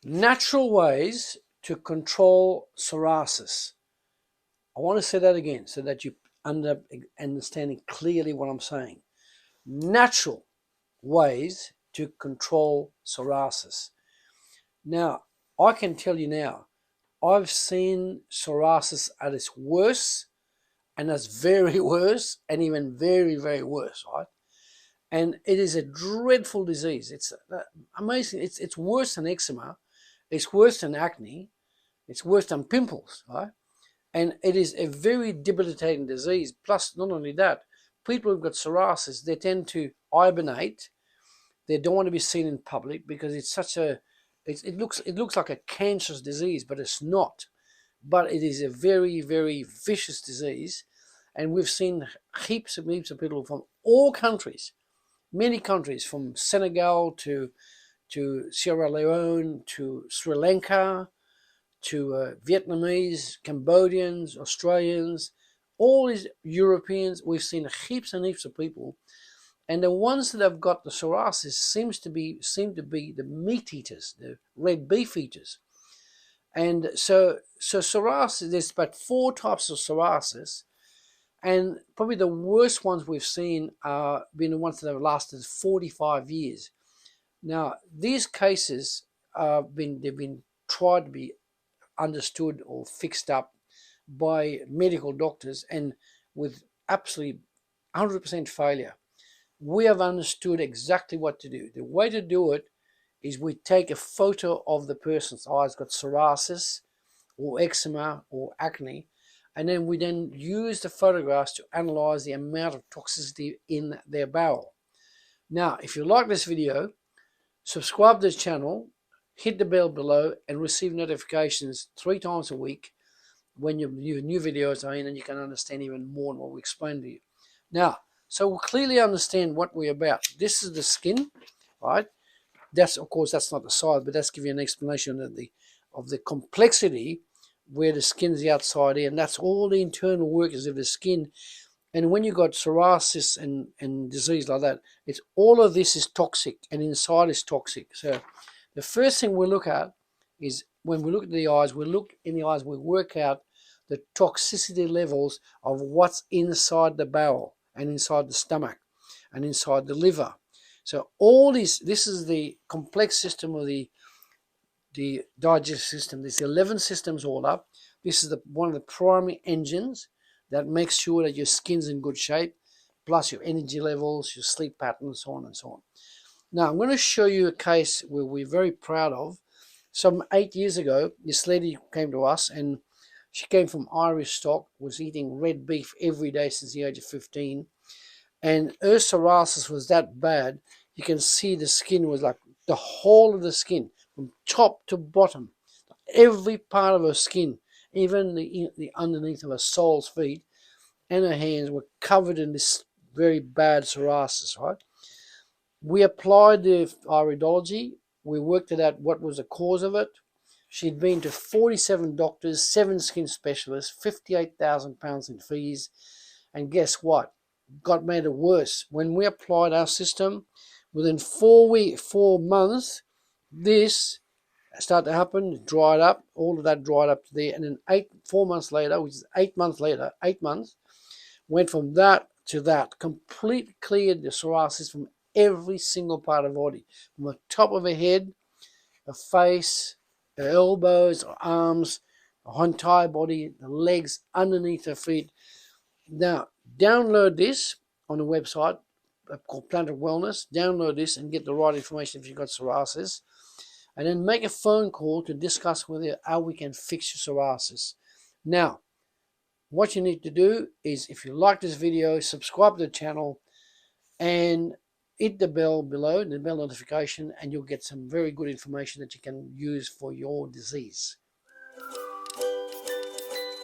Natural ways to control psoriasis. I want to say that again so that you understanding clearly what I'm saying. Natural ways to control psoriasis. Now, I can tell you now, I've seen psoriasis at its worst, and that's very worse, and even very, very worse, right? And it is a dreadful disease. It's amazing. It's worse than eczema. It's worse than acne. It's worse than pimples, right? And it is a very debilitating disease. Plus, not only that, people who've got psoriasis, they tend to hibernate. They don't want to be seen in public because it's such a, it looks like a cancerous disease, but it's not. But it is a very, very vicious disease. And we've seen heaps of people from all countries, many countries, from Senegal to Sierra Leone to Sri Lanka to Vietnamese, Cambodians, Australians, all these Europeans. We've seen heaps and heaps of people, and the ones that have got the psoriasis seem to be the meat eaters, the red beef eaters. And so psoriasis, there's about 4 types of psoriasis, and probably the worst ones we've seen are been the ones that have lasted 45 years. Now, these cases they've been tried to be understood or fixed up by medical doctors, and with absolutely 100% failure. We have understood exactly what to do. The way to do it is we take a photo of the person's eyes got psoriasis or eczema or acne, and then we use the photographs to analyze the amount of toxicity in their bowel. Now, if you like this video, subscribe to this channel, hit the bell below, and receive notifications 3 times a week when your new videos are in, and you can understand even more than what we explained to you. Now, so we'll clearly understand what we're about. This is the skin, right? That's, of course, that's not the side, but that's giving you an explanation of the complexity where the skin's the outside in. That's all the internal workings of the skin. And when you've got psoriasis and disease like that, it's all of this is toxic, and inside is toxic. So the first thing we look at is, when we look at the eyes, we look in the eyes, we work out the toxicity levels of what's inside the bowel and inside the stomach and inside the liver. So all this is the complex system of the digestive system. There's 11 systems all up. This is one of the primary engines that makes sure that your skin's in good shape, plus your energy levels, your sleep patterns, so on and so on. Now, I'm going to show you a case where we're very proud of. Some 8 years ago, this lady came to us, and she came from Irish stock, was eating red beef every day since the age of 15, and her psoriasis was that bad. You can see the skin was like the whole of the skin, from top to bottom, every part of her skin, even the underneath of her sole's feet and her hands were covered in this very bad psoriasis, right? We applied the Iridology. We worked it out what was the cause of it. She'd been to 47 doctors, 7 skin specialists, £58,000 in fees. And guess what? God made it worse. When we applied our system, within 4 months, this started to happen, dried up, all of that dried up to there. And then 4 months later, which is 8 months later, 8 months, went from that to that, completely cleared the psoriasis from every single part of the body, from the top of her head, her face, her elbows, her arms, her entire body, the legs, underneath her feet. Now, download this on the website called Planet Wellness. Download this and get the right information if you've got psoriasis. And then make a phone call to discuss with you how we can fix your psoriasis. Now, what you need to do is, if you like this video, subscribe to the channel and hit the bell below, the bell notification, and you'll get some very good information that you can use for your disease.